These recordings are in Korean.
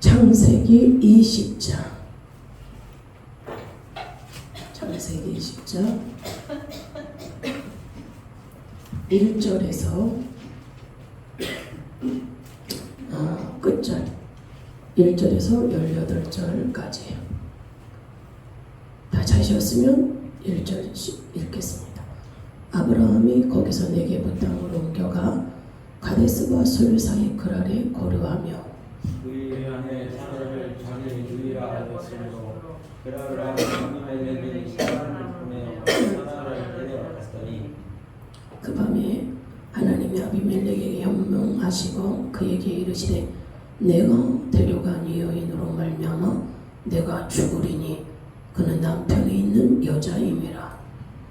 창세기 20장. 창세기 20장 1절에서 끝절 1절에서 18절까지. 다 찾으셨으면 1절씩 읽겠습니다. 아브라함이 거기서 네게부 땅으로 옮겨가 가데스과 소유 사이 그랄에 거류하며 그의 아내 사라를 자기 누이라 하였으므로 그랄을 아비멜렉이 사람을 보내어 사라를 데려갔더니 그 밤에 하나님이 아비멜렉에게 현명하시고 그에게 이르시되 내가 데려간 이 여인으로 말미암아 내가 죽으리니 그는 남편이 있는 여자임이라.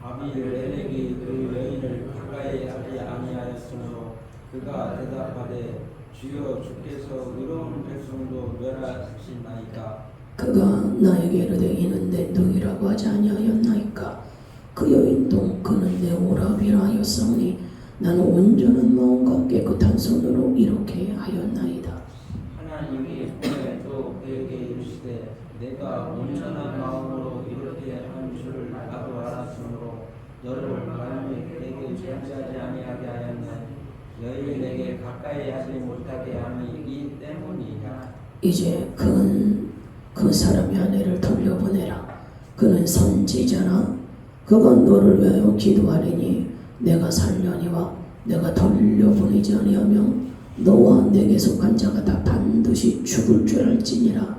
아비멜렉이 그 여인을 가까이 하지 아니하였으므로 그가 대답하되 주여 주께서 의로운 백성도 멸하시나이까. 그가 나에게 이르되 이는 내 누이라고 하지 아니하였나이까. 그 여인도 그는 내 오라비라 하였사오니 나는 온전한 마음과 깨끗한 손으로 이렇게 하였나이다. 하나님이 또 그에게 이르시되 내가 온전한 마음으로 이렇게 한 줄을 나도 알았으므로 너를 감히 내게 존재하지 아니하게 하였네. 너희 내게 가까이 하지 못하게 함이 이 때문이냐. 이제 그는 그 사람의 아내를 돌려보내라. 그는 선지자라. 그가 너를 위하여 기도하리니 내가 살려니와 내가 돌려보내지 아니하며 너와 내게 속한 자가 다 반드시 죽을 줄 알지니라.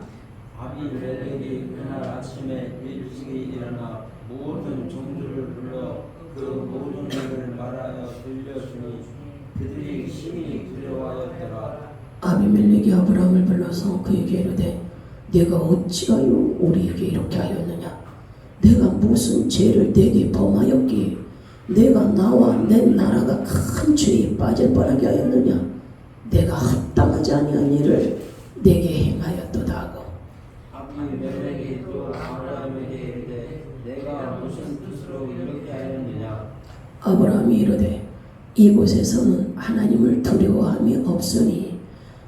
아비멜렉이 그날 아침에 일찍이 일어나 모든 종들을 불러 그 모든 일을 말하여 들려주니 그들이 심히 두려워하였더라. 아비멜렉이 아브라함을 불러서 그에게 이르되 네가 어찌하여 우리에게 이렇게 하였느냐. 내가 무슨 죄를 내게 범하였기에 내가 나와 내 나라가 큰 죄에 빠질 뻔하게 하였느냐. 내가 합당하지 아니한 일을 내게 행하였도다 하고 아비멜렉이 또 아브라함에게 이르되 내가 무슨 뜻으로 이렇게 하였느냐. 아브라함이 이르되 이곳에서는 하나님을 두려워함이 없으니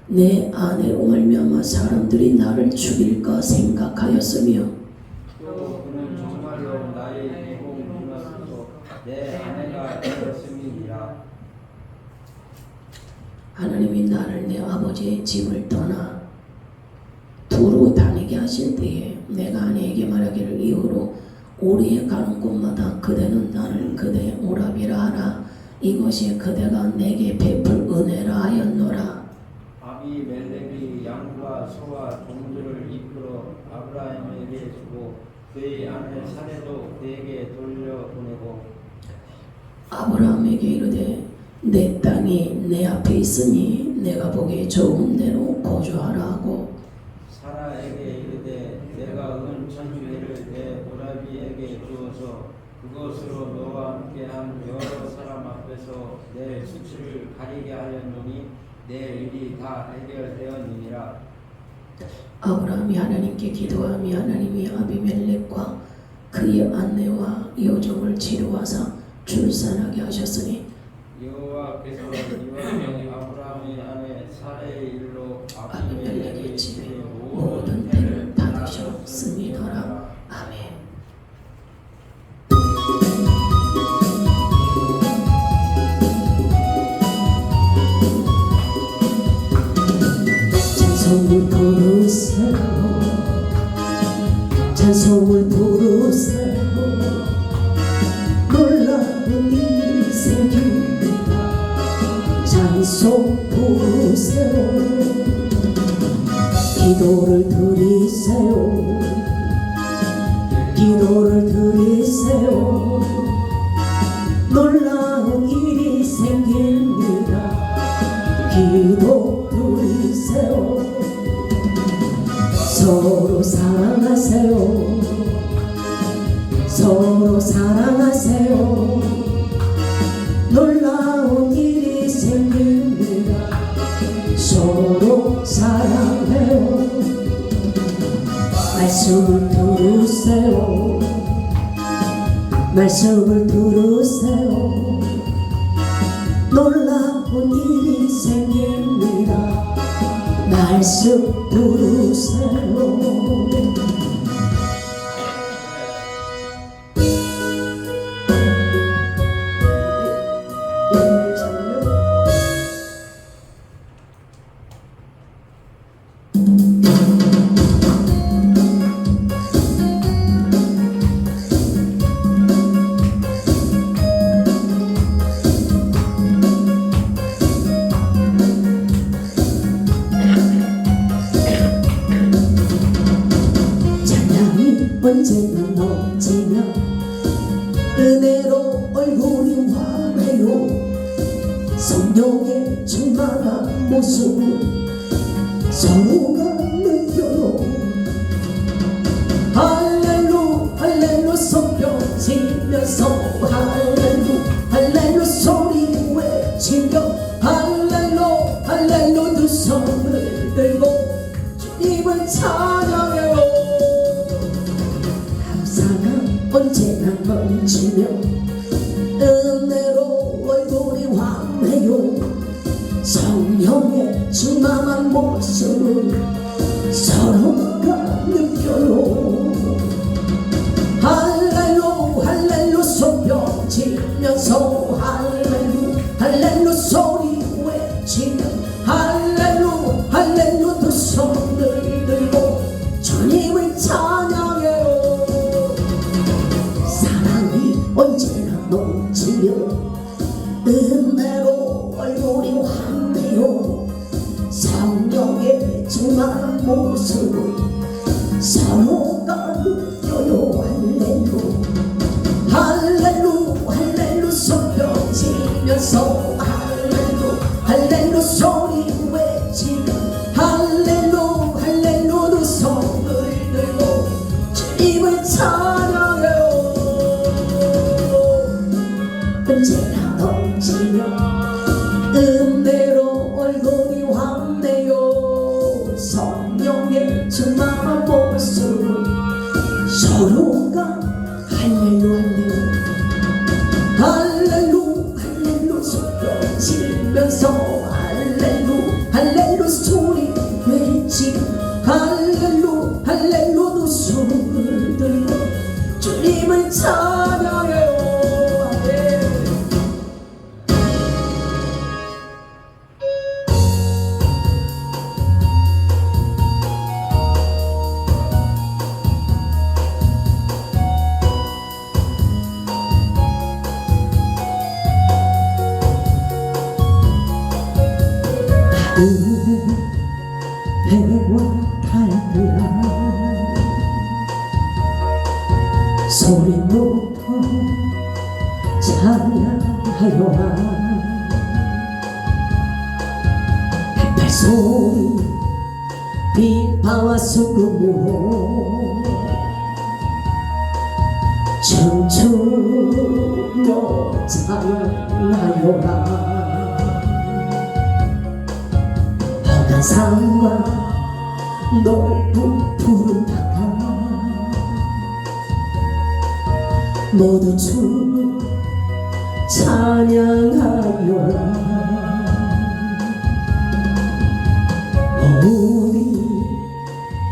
내 아내로 말미암아 사람들이 나를 죽일까 생각하였으며 또 그는 정말로 나의 이공 누나로서 내 아내가 되었음이니라. 하나님이 나를 내 아버지의 집을 떠나 두루 다니게 하실 때에 내가 아내에게 말하기를 이후로 우리의 가는 곳마다 그대는 나를 그대의 오라비라 하라. 이것이 그대가 내게 베풀 은혜라 하였노라. 아비멜렉이 양과 소와 종들을 이끌어 아브라함에게 주고 그의 아내 사례도 그에게 돌려보내고 아브라함에게 이르되 내 땅이 내 앞에 있으니 내가 보기에 좋은 데로 거주하라 하고 사라에게 이르되 내가 천주회를 내 오라비에게 주어서 그것으로 너와 함께한 여러 사람 앞에서 내 수치를 가리게 하였노니 내 일이 다 해결되었느니라. 아브라함이 하나님께 기도하며 하나님이 아비멜렉과 그의 아내와 여종을 치료하사 출산하게 하셨으니 여호와께서 이와 아브라함의 아내 사레의 일로 아비멜렉의 집에 모든 때를 받으셨음이더라. 아멘. 찬송을 부르세요. 찬송을 부르세요. 놀라운 일이 생깁니다. 찬송 부르세요. 기도를 드리세요. 기도를 드리세요. 놀라운 일이 생깁니다. 기도 드리세요. 서로 사랑하세요. 서로 사랑하세요. 놀라운 일이 생깁니다. 서로 사랑해요. 말씀을 들으세요. 말씀을 들으세요. 놀라운 일이 생깁니다. 날 말씀 들으세요. 언제나 넘치며 은혜로 얼굴이 환해요. 성령의 충만한 모습을 서로가 느껴요. 할렐루 할렐루 손뼉치면서 할렐루 할렐루 소리 외치며 할렐루 할렐루 두 손을 들고 주님을 찬양해요. 언제나 넘치며 은혜로 얼굴이 환해요. 성령의 충만한 모습을 서로가 느껴요. 할렐루 할렐루 손뼉치면서 할렐루 할렐루 소리 외치며 할렐루 할렐루 두 손을 들고 주님을 찬양해요. 언제나 넘치며 은혜로 얼굴이 환해요. 성령의 충만한 모습을 서로가 느껴요. 할렐루 할렐루 할렐루 손뼉치면서 할렐루 할렐루 소리 외치며 할렐루 할렐루 두 손을 들고 주님을 찬양해요. 언제나 넘치며 은혜로 얼굴이 환해요. 성령의 충만한 모습을 서로가 할렐루 할렐루 할렐루 할렐루 손뼉치면서 할렐루 할렐루 소리 외치고 할렐루 할렐루 두 손을 들고 주님을 찬양해요. 배와 달들아 소리 높여 찬양하여라. 햇살 소리 비바와 소금으로 춤추며 찬양하여라. 산과 넓은 푸른 바다 모두 춤을 찬양하여라. 어디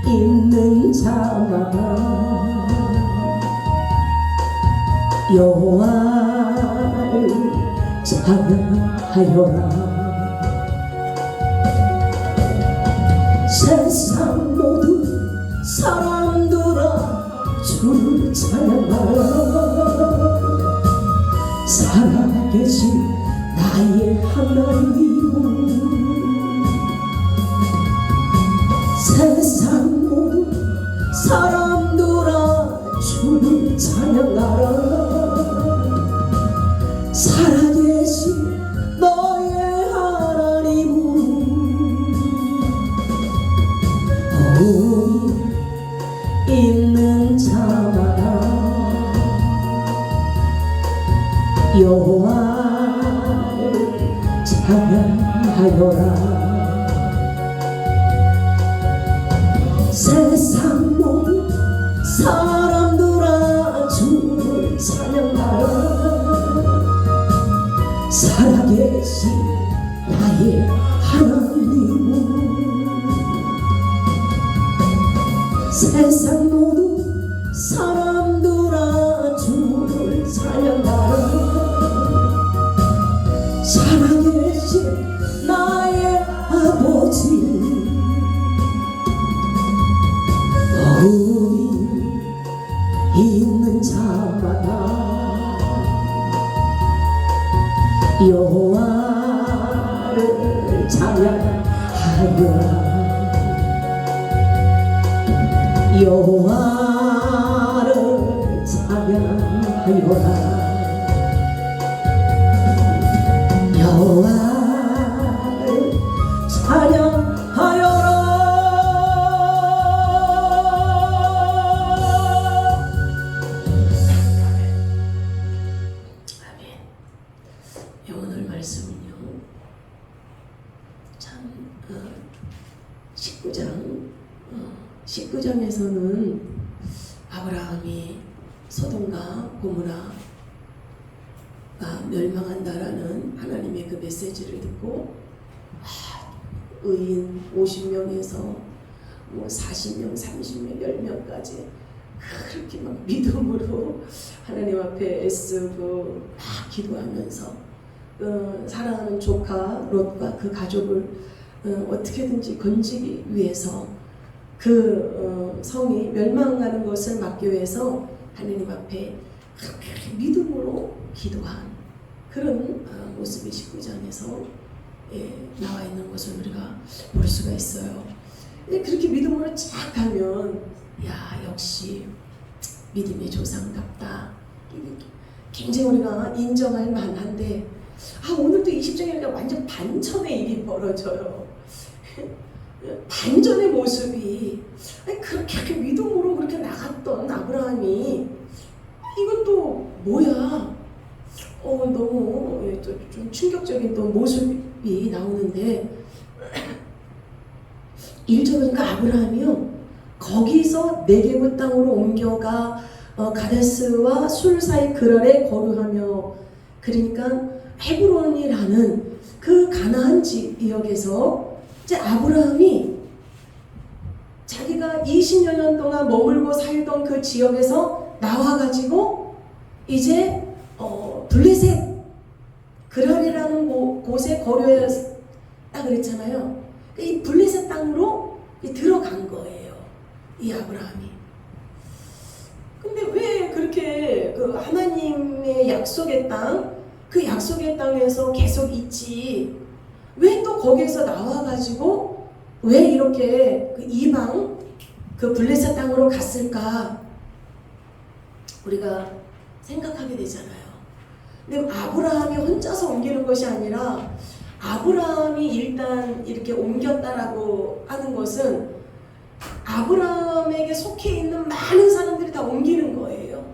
있는 자마다 여호와를 찬양하여라. 세상 모든 사람들아 주를 찬양하라. 살아계신 나의 하나님이여 세상 모든 사람들아 주를 찬양하라. 살아계신 너의 하나님은 있는 자마다 여호와를 찬양하여라. 세상 모든 사람들아 주를 찬양하라. 살아계신 나의 하나님은 세상 모두 사람들아 주를 찬양하라. 살아계신 나의 아버지, 어음이 있는 자마다 여호와를 찬양하여라. 여호와를 찬양하여라. 여호와를 찬양하여라. 아멘. 오늘 말씀은요, 참 19장에서는 아브라함이 소돔과 고모라가 멸망한다라는 하나님의 그 메시지를 듣고 의인 50명에서 40명, 30명, 10명까지 그렇게 막 믿음으로 하나님 앞에 애쓰고 막 기도하면서 사랑하는 조카 롯과 그 가족을 어떻게든지 건지기 위해서 그 성이 멸망하는 것을 막기 위해서 하나님 앞에 그렇게 믿음으로 기도한 그런 모습이 19장에서 나와 있는 것을 우리가 볼 수가 있어요. 그렇게 믿음으로 쫙 가면 야, 역시 믿음의 조상답다. 굉장히 우리가 인정할 만한데 오늘도 20장이니까 완전 반전의 일이 벌어져요. 반전의 모습이 그렇게 믿음으로 그렇게 나갔던 아브라함이 이건 또 뭐야? 너무 좀 충격적인 또 모습이 나오는데 1절은 아브라함이요 거기서 네게부 땅으로 옮겨가 가데스와 술 사이 그랄에 거류하며, 그러니까 헤브론이라는 그 가나안 지역에서 이제 아브라함이 자기가 20여 년 동안 머물고 살던 그 지역에서 나와가지고 이제 블레셋 그랄이라는 곳에 거류했다 그랬잖아요. 이 블레셋 땅으로 들어간 거예요, 이 아브라함이. 근데 왜 그렇게 그 하나님의 약속의 땅, 그 약속의 땅에서 계속 있지, 왜 또 거기에서 나와가지고 왜 이렇게 그 이방 그 블레셋 땅으로 갔을까 우리가 생각하게 되잖아요. 근데 아브라함이 혼자서 옮기는 것이 아니라 아브라함이 일단 이렇게 옮겼다라고 하는 것은 아브라함에게 속해 있는 많은 사람들이 다 옮기는 거예요.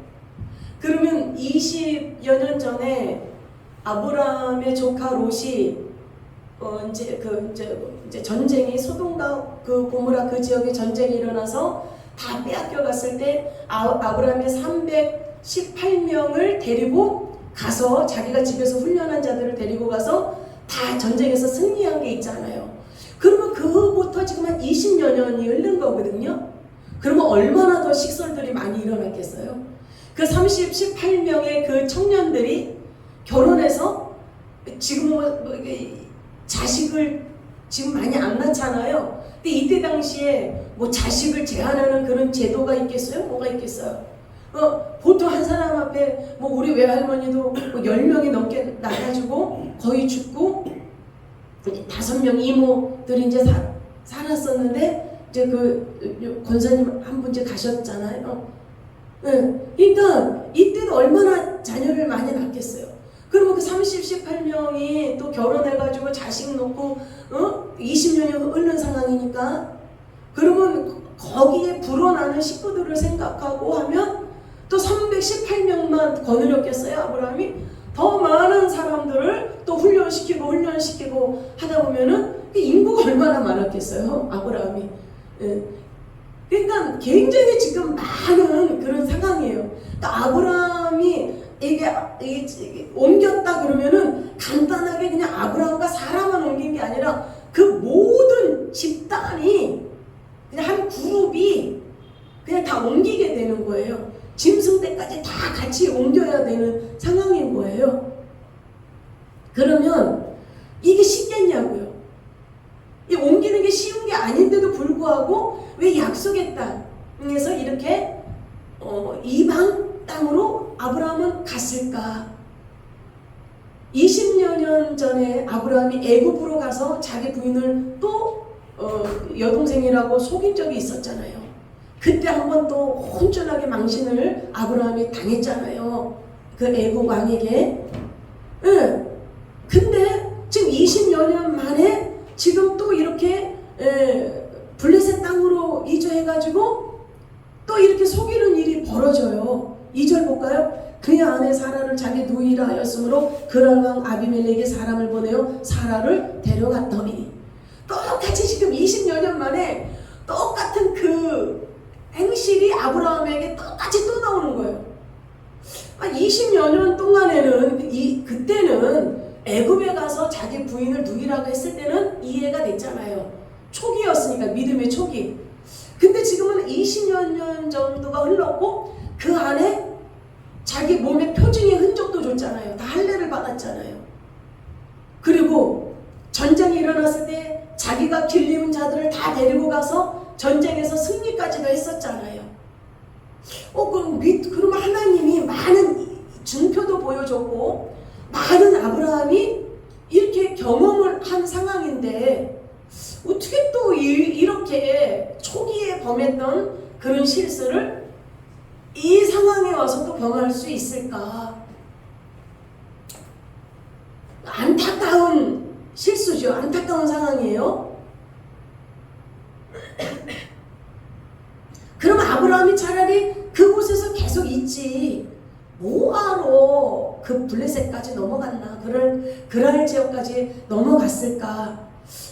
그러면 20여 년 전에 아브라함의 조카 롯이 이제 전쟁이 소돔과 그 고모라 그 지역에 전쟁이 일어나서 다 빼앗겨 갔을 때 아브라함이 318명을 데리고 가서 자기가 집에서 훈련한 자들을 데리고 가서 다 전쟁에서 승리한 게 있잖아요. 그러면 그부터 지금 한 20여 년이 흐른 거거든요. 그러면 얼마나 더 식솔들이 많이 일어났겠어요. 그 18명의 그 청년들이 결혼해서 지금 자식을 지금 많이 안 낳잖아요. 근데 이때 당시에 자식을 제한하는 그런 제도가 있겠어요? 뭐가 있겠어요? 보통 한 사람 앞에 우리 외할머니도 10명이 넘게 나가지고 거의 죽고 5명 이모들이 이제 살았었는데 이제 그 권사님 한 분 이제 가셨잖아요. 그러니까 이때도 얼마나 자녀를 많이 낳겠어요. 그러면 그 18명이 또 결혼해가지고 자식 놓고 20년이 흐른 상황이니까, 그러면 거기에 불어나는 식구들을 생각하고 하면 또 318명만 거느렸겠어요, 아브라함이? 더 많은 사람들을 또 훈련시키고 하다 보면은 인구가 얼마나 많았겠어요, 아브라함이. 그러니까 굉장히 지금 많은 그런 상황이에요. 그러니까 아브라함이 이게 옮겼다 그러면은 간단하게 그냥 아브라함과 사람만 옮긴 게 아니라 그 모든 집단이 그냥 한 그룹이 다 옮기게 되는 거예요. 짐승대까지 다 같이 옮겨야 되는 상황인 거예요. 그러면 이게 쉽겠냐고요. 이 옮기는 게 쉬운 게 아닌데도 불구하고 왜 약속의 땅에서 이렇게 이방 땅으로 아브라함은 갔을까? 20여 년 전에 아브라함이 애굽으로 가서 자기 부인을 또 여동생이라고 속인 적이 있었잖아요. 그때 한번 또 혼쭐나게 망신을 아브라함이 당했잖아요. 그 애굽 왕에게. 근데 지금 20여 년 만에 지금 또 이렇게 블레셋 땅으로 이주해가지고 또 이렇게 속이는 일이 벌어져요. 2절 볼까요? 그의 아내 사라를 자기 누이라 하였으므로 그랄 왕 아비멜렉이 사람을 보내어 사라를 데려갔더니, 똑같이 지금 20여 년 만에 똑같은 그 행실이 아브라함에게 똑같이 또 나오는 거예요. 20여 년 동안에는 그때는 애굽에 가서 자기 부인을 누이라고 했을 때는 이해가 됐잖아요. 초기였으니까, 믿음의 초기. 근데 지금은 20여 년 정도가 흘렀고 그 안에 자기 몸의 표징의 흔적도 줬잖아요. 다 할례를 받았잖아요. 그리고 전쟁이 일어났을 때 자기가 길리운 자들을 다 데리고 가서 전쟁에서 승리까지도 했었잖아요. 그러면 하나님이 많은 증표도 보여줬고 많은 아브라함이 이렇게 경험을 한 상황인데 어떻게 또 이렇게 초기에 범했던 그런 실수를 이 상황에 와서 또 범할 수 있을까? 안타까운 실수죠. 안타까운 상황이에요. 그럼 아브라함이 차라리 그곳에서 계속 있지, 뭐하러 그 블레셋까지 넘어갔나, 그랄 지역까지 넘어갔을까?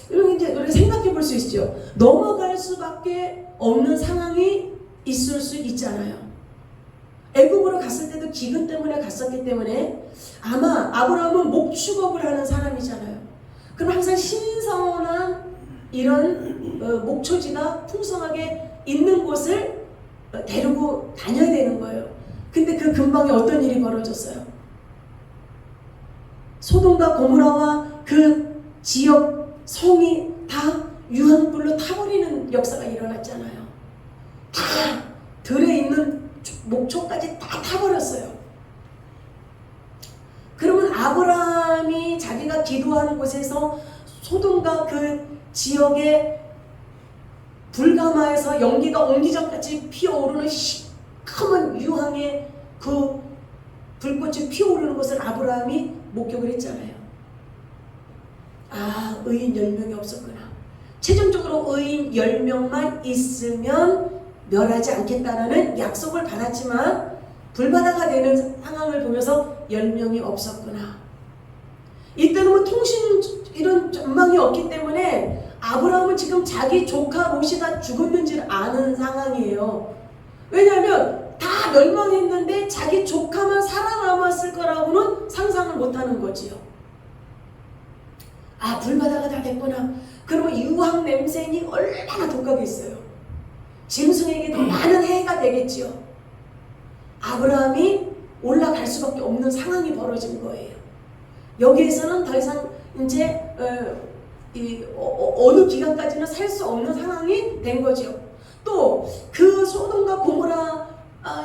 이렇게 생각해 볼 수 있죠. 넘어갈 수밖에 없는 상황이 있을 수 있잖아요. 애굽으로 갔을 때도 기근 때문에 갔었기 때문에 아마 아브라함은 목축업을 하는 사람이잖아요. 그럼 항상 신선한 이런 목초지가 풍성하게 있는 곳을 데리고 다녀야 되는 거예요. 근데 그 근방에 어떤 일이 벌어졌어요? 소돔과 고모라와 그 지역 성이 다 유황불로 타버리는 역사가 일어났잖아요. 다 들에 있는 목초까지 다 타버렸어요. 그러면 아브라함이 자기가 기도하는 곳에서 소돔과 그 지역의 불가마에서 연기가 옹기적같이 피어오르는 시커먼 유황의 그 불꽃이 피어오르는 것을 아브라함이 목격을 했잖아요. 의인 10명이 없었구나. 최종적으로 의인 10명만 있으면 멸하지 않겠다라는 약속을 받았지만 불바다가 되는 상황을 보면서 10명이 없었구나. 이때는 뭐 통신 이런 전망이 없기 때문에 아브라함은 지금 자기 조카 롯이 다 죽었는지를 아는 상황이에요. 왜냐하면 다 멸망했는데 자기 조카만 살아남았을 거라고는 상상을 못하는 거지요. 불바다가 다 됐구나. 그러면 유황 냄새니 얼마나 독하겠어요. 짐승에게도 많은 해가 되겠지요. 아브라함이 올라갈 수밖에 없는 상황이 벌어진 거예요. 여기에서는 더 이상 이제 어느 기간까지는 살 수 없는 상황이 된 거죠. 또 그 소돔과 고모라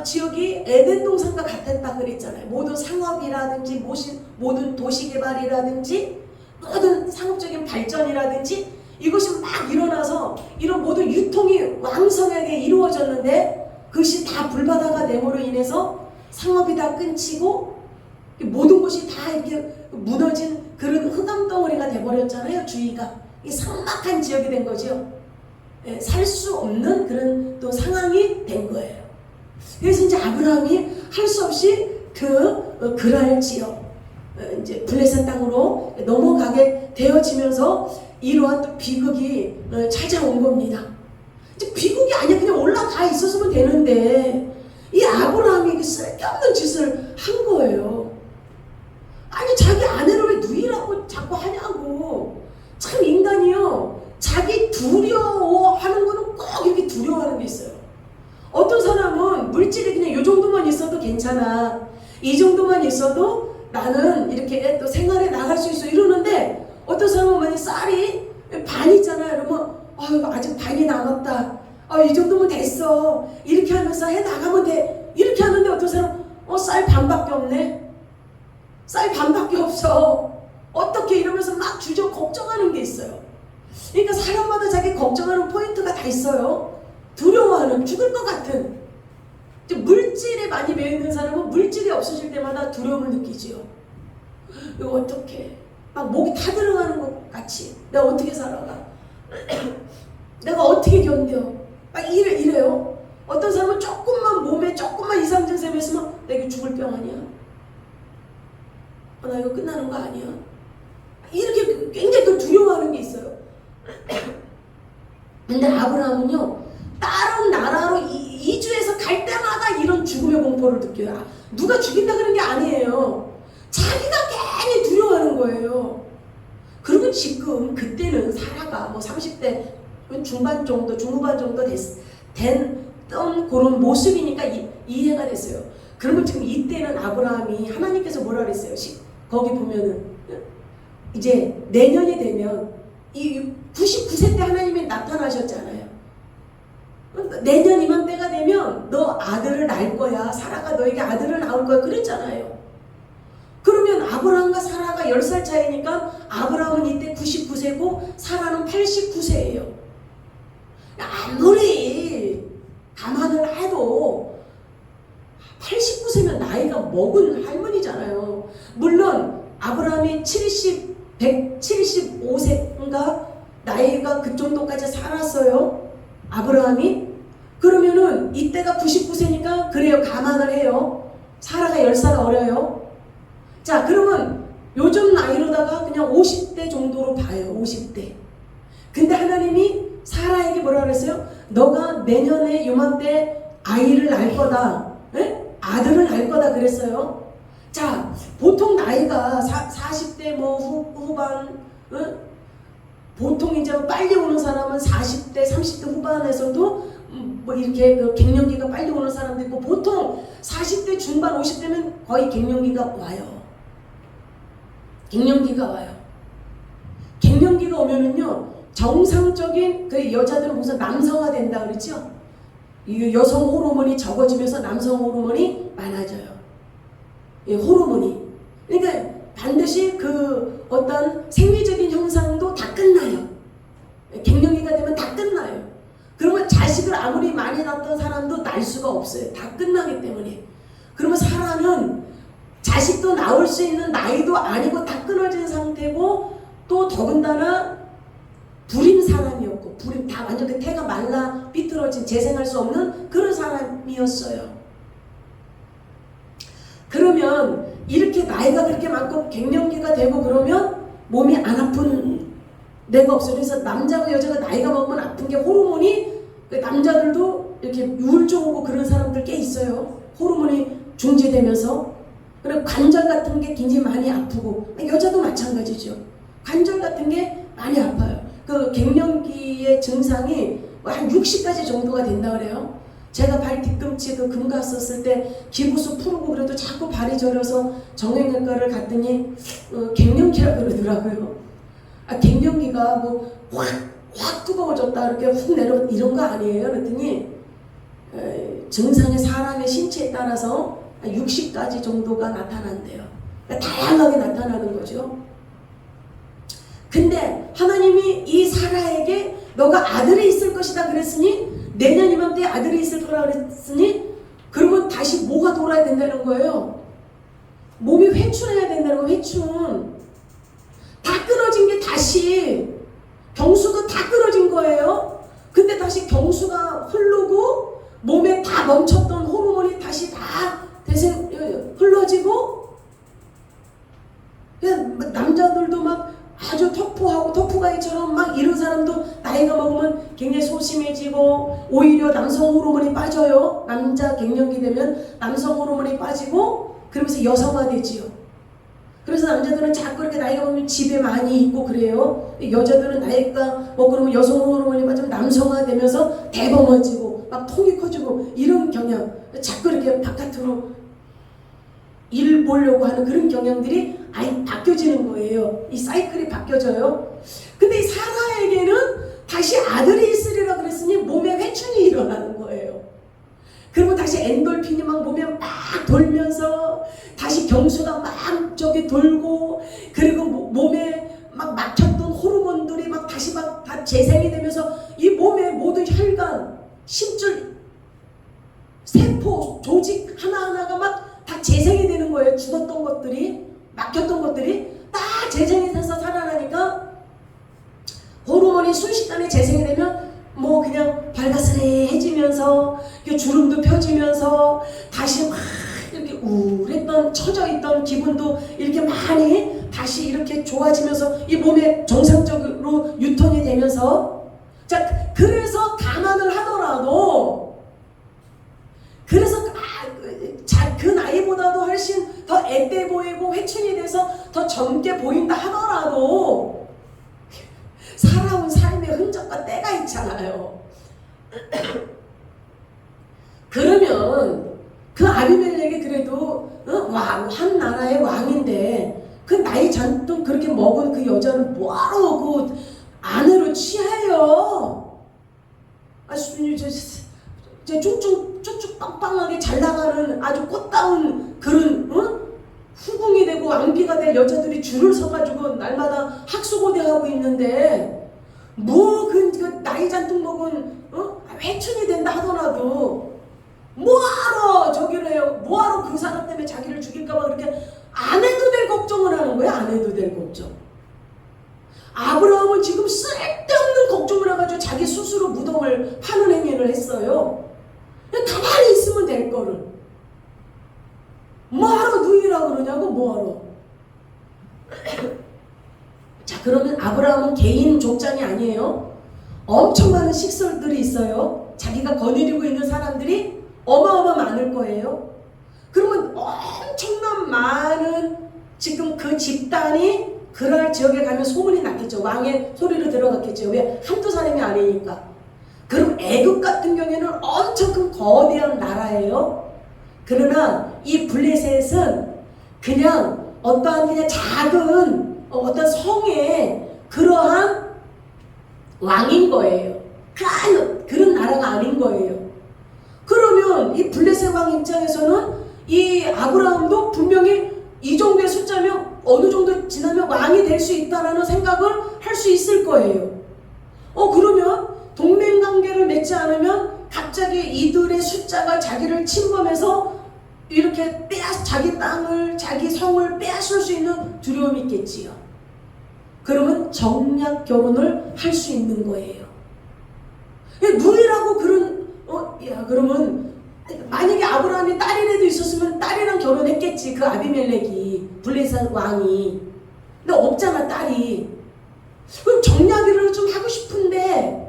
지역이 에덴 동산과 같았다 그랬잖아요. 모든 상업이라든지 모든 도시 개발이라든지 모든 상업적인 발전이라든지 이것이 막 일어나서 이런 모든 유통이 왕성하게 이루어졌는데 그것이 다 불바다가 내모로 인해서 상업이 다 끊기고 모든 것이 다 이렇게 무너진 그런 흑암덩어리가 돼버렸잖아요. 주위가 이 삭막한 지역이 된 거죠. 살 수 없는 그런 또 상황이 된 거예요. 그래서 이제 아브라함이 할 수 없이 그랄 지역 이제 블레셋 땅으로 넘어가게 되어지면서 이러한 또 비극이 찾아온 겁니다. 이제 비극이 아니야. 그냥 올라가 있었으면 되는데 이 아브라함이 쓸데없는 짓을 한 거예요. 아니 자기 아내를 왜 누이라고 자꾸 하냐고. 참 인간이요. 자기 두려워하는 거는 꼭 이렇게 두려워하는 게 있어요. 어떤 사람 괜찮아. 이 정도만 있어도 나는 이렇게 또 생활에 나갈 수 있어. 이러는데 어떤 사람은 만약 쌀이 반 있잖아요. 그러면 아유 아직 반이 남았다. 이 정도면 됐어. 이렇게 하면서 해 나가면 돼. 이렇게 하는데 어떤 사람 쌀 반밖에 없네. 쌀 반밖에 없어. 어떻게 이러면서 막 주저 걱정하는 게 있어요. 그러니까 사람마다 자기 걱정하는 포인트가 다 있어요. 두려워하는 죽을 것 같은 물질에 많이 매여있는 사람은 물질이 없어질 때마다 두려움을 느끼지요. 이거 어떻게 막 목이 타들어가는 것 같이 내가 어떻게 살아가 내가 어떻게 견뎌 막 이래요. 어떤 사람은 조금만 몸에 조금만 이상 증세가 있으면 나 이거 죽을 병 아니야? 나 이거 끝나는 거 아니야? 이렇게 굉장히 또 두려워하는 게 있어요. 근데 아브라함은요 다른 나라로 이주해서 갈 때마다 이런 죽음의 공포를 느껴요. 누가 죽인다 그런 게 아니에요. 자기가 괜히 두려워하는 거예요. 그리고 지금 그때는 사라가 뭐 30대 중반 정도 중후반 정도 됐던 그런 모습이니까 이해가 됐어요. 그러면 지금 이때는 아브라함이 하나님께서 뭐라 그랬어요? 거기 보면은 이제 내년이 되면 이 99세 때 하나님이 나타나셨잖아요. 내년 이맘때가 되면 너 아들을 낳을 거야. 사라가 너에게 아들을 낳을 거야. 그랬잖아요. 그러면 아브라함과 사라가 10살 차이니까 아브라함은 이때 99세고 사라는 89세예요. 아무리 감안을 해도 89세면 나이가 먹은 할머니잖아요. 물론 아브라함이 175세인가 나이가 그 정도까지 살았어요. 아브라함이. 그러면은 이때가 99세니까 그래요. 감안을 해요. 사라가 10살 어려요. 자 그러면 요즘 나이로다가 그냥 50대 정도로 봐요. 50대. 근데 하나님이 사라에게 뭐라 그랬어요? 너가 내년에 요맘때 아이를 낳을 거다. 에? 아들을 낳을 거다 그랬어요. 자 보통 나이가 40대 뭐 후반 보통 이제 빨리 오는 사람은 40대 30대 후반에서도 뭐 이렇게 그 갱년기가 빨리 오는 사람도 있고 보통 40대 중반 50대면 거의 갱년기가 와요. 갱년기가 와요. 갱년기가 오면은요 정상적인 그 여자들은 무슨 남성화 된다 그랬죠? 이 여성 호르몬이 적어지면서 남성 호르몬이 많아져요. 이 호르몬이. 그러니까 반드시 그 어떤 생리적인 형상도 다 끝나요. 갱년기가 되면 다 끝나요. 그러면 자식을 아무리 많이 낳던 사람도 낳을 수가 없어요. 다 끝나기 때문에. 그러면 사라는 자식도 낳을 수 있는 나이도 아니고 다 끊어진 상태고 또 더군다나 불임 사람이었고 불임 다 완전 그 태가 말라 삐뚤어진 재생할 수 없는 그런 사람이었어요. 그러면 이렇게 나이가 그렇게 많고 갱년기가 되고 그러면 몸이 안 아픈 데가 없어요. 그래서 남자고 여자가 나이가 먹으면 아픈 게 호르몬이 남자들도 이렇게 우울증 오고 그런 사람들 꽤 있어요. 호르몬이 중지되면서. 그리고 관절 같은 게 굉장히 많이 아프고 여자도 마찬가지죠. 관절 같은 게 많이 아파요. 그 갱년기의 증상이 한 60가지 정도가 된다 그래요. 제가 발 뒤꿈치 그 금 갔었을 때 기부수 풀고 그래도 자꾸 발이 저려서 정형외과를 갔더니 갱년기라고 그러더라고요. 갱년기가 뭐 확 뜨거워졌다 이렇게 훅 내려 이런 거 아니에요. 그랬더니 증상이 사람의 신체에 따라서 60가지 정도가 나타난대요. 그러니까 다양하게 나타나는 거죠. 근데 하나님이 이 사라에게 너가 아들이 있을 것이다 그랬으니 내년 이맘때 아들이 있을 거라 그랬으니 그러면 다시 뭐가 돌아야 된다는 거예요. 몸이 회춘해야 된다는 거예요. 회춘. 다 끊어진 게 다시 경수도 다 끊어진 거예요. 근데 다시 경수가 흐르고 몸에 다 멈췄던 호르몬이 다시 다 흘러지고 남자들도 막 아주 터프가이처럼 막 이런 사람도 나이가 먹으면 굉장히 소심해지고 오히려 남성 호르몬이 빠져요. 남자 갱년기 되면 남성 호르몬이 빠지고 그러면서 여성화되지요. 그래서 남자들은 자꾸 이렇게 나이가 먹으면 집에 많이 있고 그래요. 여자들은 나이가 그러면 여성 호르몬이 빠지면 남성화되면서 대범해지고 막 통이 커지고 이런 경향. 자꾸 이렇게 바깥으로 일 보려고 하는 그런 경향들이 아예 바뀌어지는 거예요. 이 사이클이 바뀌어져요. 근데 이 사라에게는 다시 아들이 있으리라 그랬으니 몸에 회춘이 일어나는 거예요. 그리고 다시 엔돌핀이 막 몸에 막 돌면서 다시 경수가 막 저기 돌고, 그리고 몸에 막 막혔던 호르몬들이 막 다시 막 다 재생이 되면서 이 몸의 모든 혈관, 심줄, 세포, 조직 하나하나가 막 다 재생이 되는 거예요. 죽었던 것들이, 막혔던 것들이 다 재생이 돼서 살아나니까 호르몬이 순식간에 재생이 되면 뭐 그냥 발가스레해지면서 주름도 펴지면서 다시 막 이렇게 우울했던 처져있던 기분도 이렇게 많이 다시 이렇게 좋아지면서 이 몸에 정상적으로 유통이 되면서, 자, 그래서 감안을 하더라도, 그래서 그 나이보다도 훨씬 더 앳돼 보이고 회춘이 돼서 더 젊게 보인다 하더라도 살아온 삶의 흔적과 때가 있잖아요. 그러면 그 아비멜렉이 그래도 한 나라의 왕인데 그 나이 잔뜩 그렇게 먹은 그 여자를 뭐하러 그 아내로 취해요? 쭉쭉 빵빵하게 잘 나가는 아주 꽃다운 그런 후궁이 되고 왕비가 될 여자들이 줄을 서가지고 날마다 학수고대하고 있는데 뭐 그 나이 잔뜩 먹은 회춘이 된다 하더라도 뭐하러 저기를 해요? 뭐하러 그 사람 때문에 자기를 죽일까봐 그렇게 안 해도 될 걱정을 하는 거야? 안 해도 될 걱정. 아브라함은 지금 쓸데없는 걱정을 해가지고 자기 스스로 무덤을 파는 행위를 했어요. 그냥 가만히 있으면 될 거를 뭐하러 누이라 그러냐고. 뭐하러. 자, 그러면 아브라함은 개인 족장이 아니에요. 엄청 많은 식솔들이 있어요. 자기가 거느리고 있는 사람들이 어마어마 많을 거예요. 그러면 엄청난 많은 지금 그 집단이 그날 지역에 가면 소문이 났겠죠. 왕의 소리로 들어갔겠죠. 왜? 한두 사람이 아니니까. 그럼 애굽 같은 경우에는 엄청 큰 거대한 나라예요. 그러나 이 블레셋은 그냥 어떠한 그냥 작은 어떤 성의 그러한 왕인 거예요. 그런 나라가 아닌 거예요. 그러면 이 블레셋 왕 입장에서는 이 아브라함도 분명히 이 정도의 숫자면 어느 정도 지나면 왕이 될 수 있다라는 생각을 할 수 있을 거예요. 그러면 동맹관계를 맺지 않으면 갑자기 이들의 숫자가 자기를 침범해서 이렇게 자기 땅을, 자기 성을 빼앗을 수 있는 두려움이 있겠지요. 그러면 정략 결혼을 할 수 있는 거예요. 누이라고 그러면 만약에 아브라함이 딸이라도 있었으면 딸이랑 결혼했겠지. 그 아비멜렉이, 블레셋 왕이. 근데 없잖아, 딸이. 그럼 정략을 좀 하고 싶은데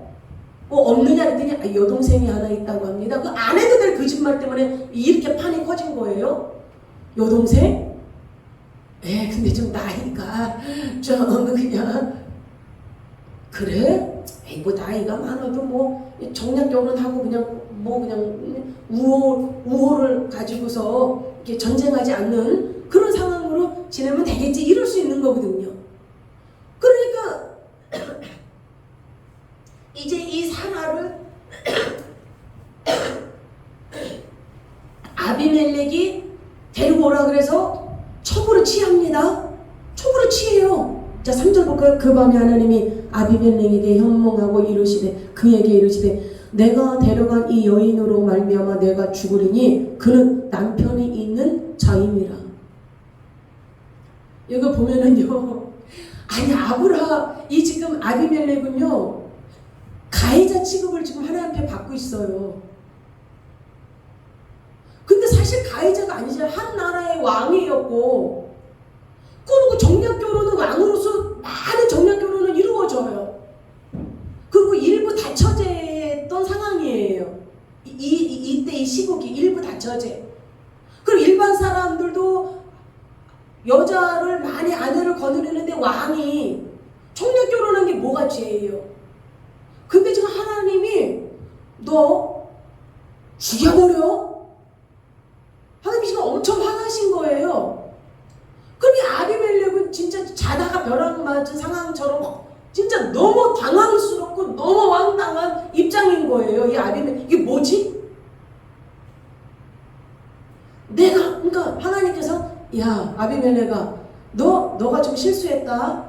없느냐 그랬더니 여동생이 하나 있다고 합니다. 그 안 해도 될 거짓말 때문에 이렇게 판이 커진 거예요. 여동생? 근데 좀 나이가 좀 그냥 그래? 뭐 나이가 많아도 뭐 정략 결혼하고 그냥 우호를 가지고서 이렇게 전쟁하지 않는 그런 상황으로 지내면 되겠지, 이럴 수 있는 거거든요. 그러니까 이제 이 사라를 아비멜렉이 데리고 오라 그래서 첩으로 취합니다. 첩으로 취해요. 자, 3절 볼까요? 그 밤에 하나님이 아비멜렉에게 현몽하고 그에게 이르시되 내가 데려간 이 여인으로 말미암아 내가 죽으리니 그는 남편이 있는 자임이라. 이거 보면은요, 이 지금 아비멜렉은요 가해자 취급을 지금 하나님 앞에 받고 있어요. 근데 사실 가해자가 아니잖아요. 한 나라의 왕이었고, 그리고 정략 결혼은 왕으로서 많은 정략 결혼은 이루어져요. 그리고 일부 다처제였던 상황이에요. 이때 이 시국이 일부 다처제. 그리고 일반 사람들도 여자를 많이 아내를 거느리는데 왕이 정략 결혼한 게 뭐가 죄예요? 근데 지금 하나님이 너 죽여버려? 하나님이 지금 엄청 화나신 거예요. 거예요. 이 아비멜렉 이게 뭐지? 그러니까 하나님께서 야 아비멜렉아 너가 좀 실수했다.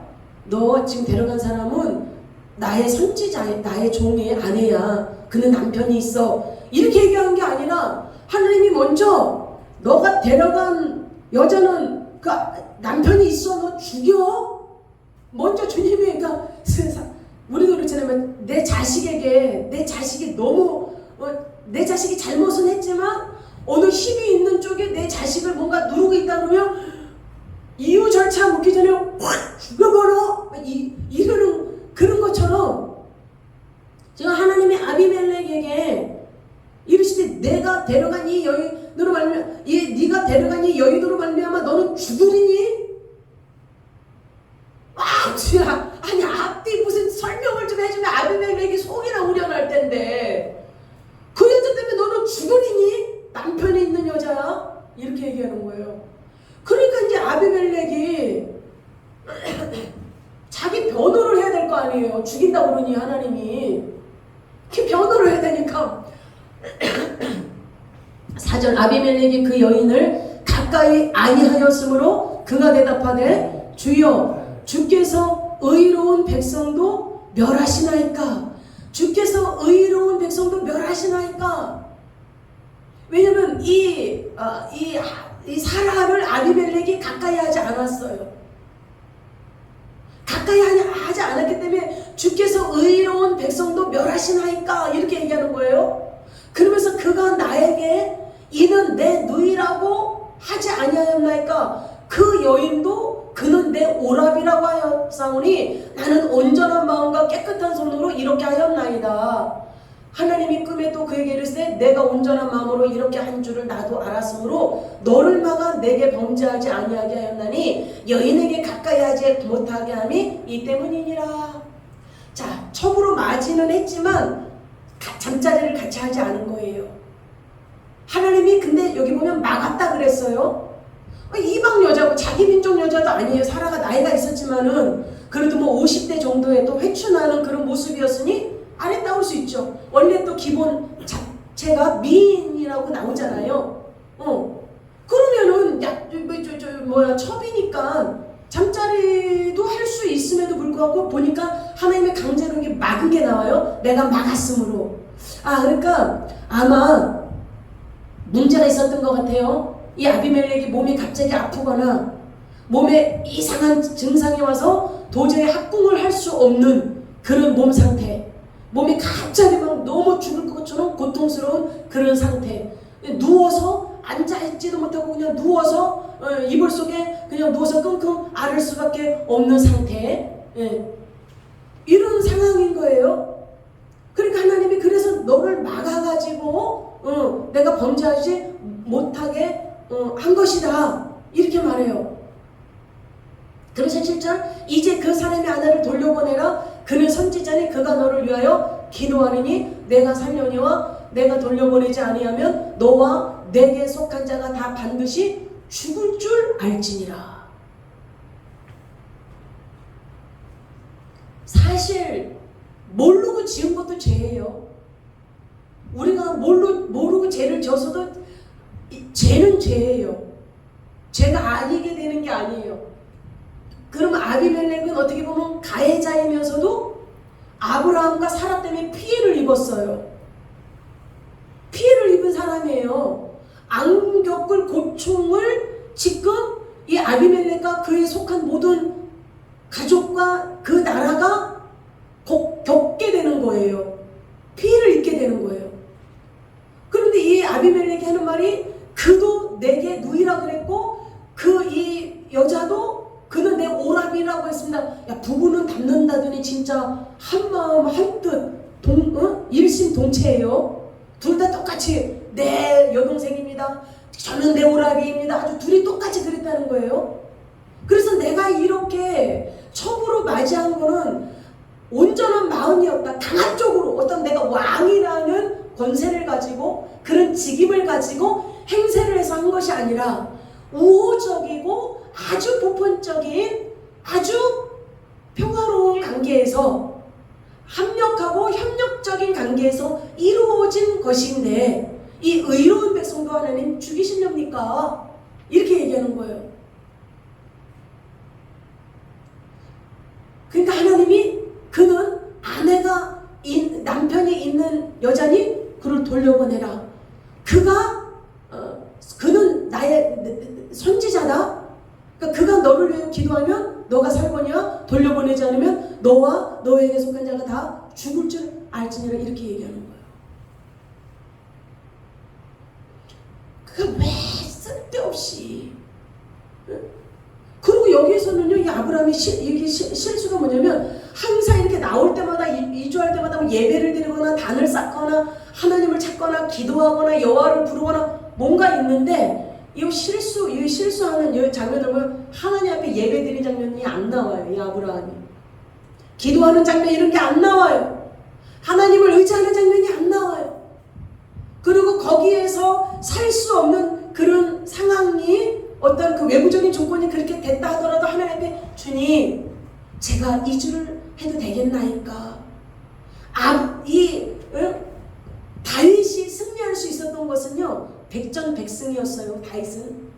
너 지금 데려간 사람은 나의 선지자, 나의 종의 아내야. 그는 남편이 있어. 이렇게 얘기한 게 아니라 하나님이 먼저 너가 데려간 여자는 그 남편이 있어. 너 죽여. 먼저 주님이 그러니까 우리도 그렇잖아요. 내 자식이 너무 내 자식이 잘못은 했지만 어느 힘이 있는 쪽에 내 자식을 뭔가 누르고 있다 그러면 이유 절차 묻기 전에 확 죽여버려. 이러는 그런 것처럼 제가 하나님이 아비멜렉에게 이르시되 내가 데려간 이 여인으로 말미암아 네가 데려간 이 여인으로 말미암아 너는 죽으리니? 아니 앞뒤 무슨 설명을 좀 해주면 아비멜렉이 속이나 우려날 텐데 그 여자 때문에 너는 죽으리니? 남편이 있는 여자야? 이렇게 얘기하는 거예요. 그러니까 이제 아비멜렉이 자기 변호를 해야 될 거 아니에요. 죽인다고 그러니 하나님이 그 변호를 해야 되니까 4절 아비멜렉이 그 여인을 가까이 아니하였으므로 그가 대답하되 주여 주께서 의로운 백성도 멸하시나이까. 주께서 의로운 백성도 멸하시나이까. 왜냐면 이 사라를 아비멜렉이 가까이 하지 않았어요. 가까이 하지 않았기 때문에 주께서 의로운 백성도 멸하시나이까 이렇게 얘기하는 거예요. 그러면서 그가 나에게 이는 내 누이라고 하지 아니하였나이까. 그 여인도 그는 내 오랍이라고 하였사오니 나는 온전한 마음과 깨끗한 손으로 이렇게 하였나이다. 하나님이 꿈에 또 그에게 이르시되 내가 온전한 마음으로 이렇게 한 줄을 나도 알았으므로 너를 막아 내게 범죄하지 아니하게 하였나니 여인에게 가까이 하지 못하게 함이 이 때문이니라. 자, 첩으로 맞이는 했지만 잠자리를 같이 하지 않은 거예요. 하나님이 근데 여기 보면 막았다 그랬어요. 이방 여자고 자기 민족 여자도 아니에요. 사라가 나이가 있었지만은 그래도 뭐 50대 정도의 또 회춘하는 그런 모습이었으니 아름다울 수 있죠. 원래 또 기본 자체가 미인이라고 나오잖아요. 그러면은 첩이니까 잠자리도 할 수 있음에도 불구하고 보니까 하나님의 강제로 이게 막은 게 나와요. 내가 막았으므로. 그러니까 아마 문제가 있었던 것 같아요. 이 아비멜렉이 몸이 갑자기 아프거나 몸에 이상한 증상이 와서 도저히 합궁을 할 수 없는 그런 몸 상태. 몸이 갑자기 막 너무 죽을 것처럼 고통스러운 그런 상태. 누워서 앉아있지도 못하고 그냥 누워서 이불 속에 그냥 누워서 끙끙 앓을 수밖에 없는 상태. 이런 상황인 거예요. 그러니까 하나님이 그래서 너를 막아가지고 내가 범죄하지 못하게 한 것이다. 이렇게 말해요. 그래서 7절 이제 그 사람의 아내를 돌려보내라. 그는 선지자니 그가 너를 위하여 기도하리니 내가 살려니와 내가 돌려보내지 아니하면 너와 내게 속한 자가 다 반드시 죽을 줄 알지니라. 사실 모르고 지은 것도 죄예요. 우리가 모르고 죄를 져서도 죄는 죄예요. 죄가 아니게 되는 게 아니에요. 그러면 아비멜렉은 어떻게 보면 가해자이면서도 아브라함과 사라 때문에 피해를 입었어요. 피해를 입은 사람이에요. 안 겪을 고충을 지금 이 아비멜렉과 그에 속한 모든 가족과 그 나라가 겪게 되는 거예요. 피해를 입게 되는 거예요. 그런데 이 아비멜렉이 하는 말이 그도 내게 누이라 그랬고 이 여자도 그는 내 오랍이라고 했습니다. 야, 부부는 닮는다더니 진짜 한마음 한뜻 일심동체예요. 둘 다 똑같이 내 여동생입니다. 저는 내 오랍이입니다. 아주 둘이 똑같이 그랬다는 거예요. 그래서 내가 이렇게 첩으로 맞이한 거는 온전한 마음이었다. 강한 쪽으로 어떤 내가 왕이라는 권세를 가지고 그런 직임을 가지고 행세를 해서 한 것이 아니라 우호적이고 아주 보편적인 아주 평화로운 관계에서 합력하고 협력적인 관계에서 이루어진 것인데 이 의로운 백성도 하나님 죽이시렵니까? 이렇게 얘기하는 거예요. 그러니까 하나님이 그는 남편이 있는 여자니 그를 돌려보내라. 그는 나의 선지자다. 그러니까 그가 너를 위해 기도하면 너가 살 거냐? 돌려보내지 않으면 너와 너에게 속한 자가 다 죽을 줄 알지니라. 이렇게 얘기하는 거예요. 그가 왜 쓸데없이. 그리고 여기에서는요, 이 아브라함의 이게 실수가 뭐냐면 항상 이렇게 나올 때마다 이주할 때마다 뭐 예배를 드리거나 단을 쌓거나 하나님을 찾거나 기도하거나 여호와를 부르거나 뭔가 있는데 이 실수하는 이 장면을 보면 하나님 앞에 예배 드리는 장면이 안 나와요. 이 아브라함이 기도하는 장면 이런 게 안 나와요. 하나님을 의지하는 장면이 안 나와요. 그리고 거기에서 살 수 없는 그런 상황이 어떤 그 외부적인 조건이 그렇게 됐다 하더라도 하나님 앞에 주님 제가 이주를 해도 되겠나이까. 다윗이 승리할 수 있었던 것은요 백전백승이었어요. 다윗은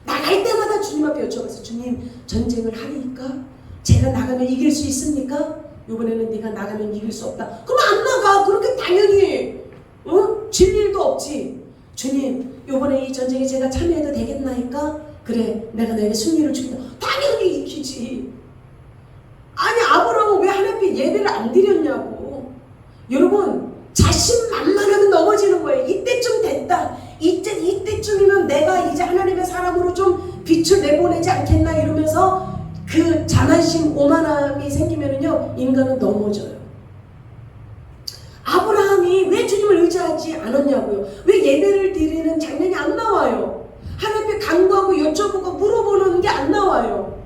나갈 때마다 주님 앞에 여쭤봤어요. 주님 전쟁을 하리까? 제가 나가면 이길 수 있습니까? 이번에는 네가 나가면 이길 수 없다. 그럼 안 나가. 그렇게 당연히 질 일도 없지. 주님 이번에 이 전쟁에 제가 참여해도 되겠나이까? 그래 내가 너에게 승리를 주겠다. 당연히 이기지. 아니 아브라함은 왜 하나님 앞에 예배를 안 드렸냐고. 여러분 자신만만하면 넘어지는 거예요. 이때쯤 됐다. 이때쯤이면 내가 이제 하나님의 사람으로 좀 빛을 내보내지 않겠나 이러면서 그 자만심 오만함이 생기면은요 인간은 넘어져요. 아브라함이 왜 주님을 의지하지 않았냐고요. 왜 예배를 드리는 장면이 안 나와요. 하나님 앞에 간구하고 여쭤보고 물어보는 게 안 나와요.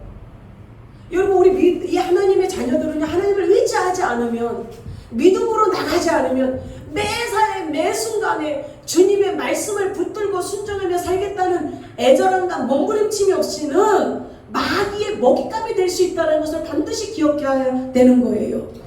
여러분 우리 이 하나님의 자녀들은 하나님을 의지하지 않으면 믿음으로 나가지 않으면 매사에 매순간에 주님의 말씀을 붙들고 순종하며 살겠다는 애절함과 몸부림침이 없이는 마귀의 먹잇감이 될 수 있다는 것을 반드시 기억해야 되는 거예요.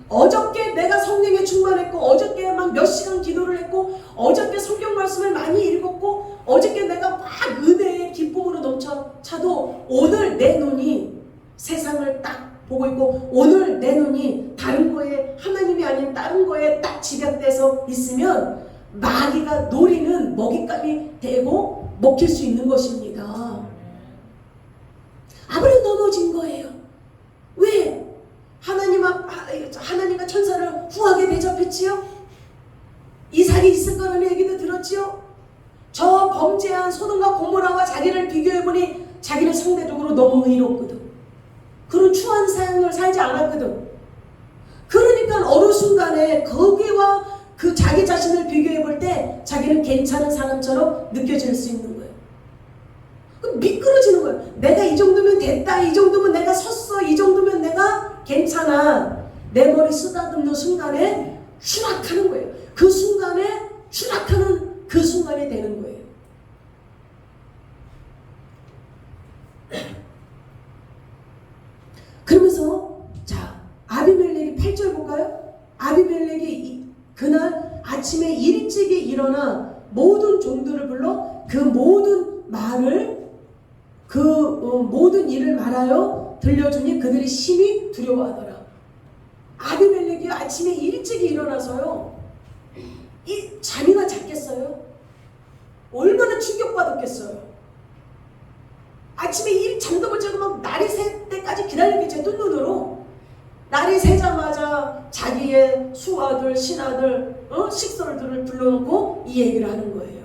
어저께 내가 성령에 충만했고 어저께 막 몇 시간 기도를 했고 어저께 성경 말씀을 많이 읽었고 어저께 내가 막 은혜의 기쁨으로 넘쳐차도 오늘 내 눈이 세상을 딱 보고 있고 오늘 내 눈이 다른 거에 하나님이 아닌 다른 거에 딱 집약돼서 있으면 마귀가 노리는 먹잇감이 되고 먹힐 수 있는 것입니다. 아브라함이 넘어진 거예요. 왜? 하나님과 천사를 후하게 대접했지요? 이삭이 있을 거라는 얘기도 들었지요? 저 범죄한 소돔과 고모라와 자기를 비교해보니 자기는 상대적으로 너무 의롭거든. 그런 추한 삶을 살지 않았거든. 그러니까 어느 순간에 거기와 그 자기 자신을 비교해볼 때 자기는 괜찮은 사람처럼 느껴질 수 있는 거예요. 미끄러지는 거예요. 내가 이 정도면 됐다. 이 정도면 내가 섰어. 이 정도면 내가 괜찮아. 내 머리 쓰다듬는 순간에 추락하는 거예요. 그 순간에 추락하는 그 순간이 되는 거예요. 그러면서 자 아비멜렉이 8절 볼까요? 아비멜렉이 그날 아침에 일찍이 일어나 모든 종들을 불러 그 모든 말을 모든 일을 말하여 들려주니 그들이 심히 두려워하더라. 아비멜렉이 아침에 일찍이 일어나서요 이 잠이나 잤겠어요? 얼마나 충격받았겠어요? 아침에 잠도 못 자고 막 날이 새 때까지 기다리겠죠. 뜬눈으로. 날이 새자마자 자기의 수아들, 신하들, 식솔들을 불러놓고 이 얘기를 하는 거예요.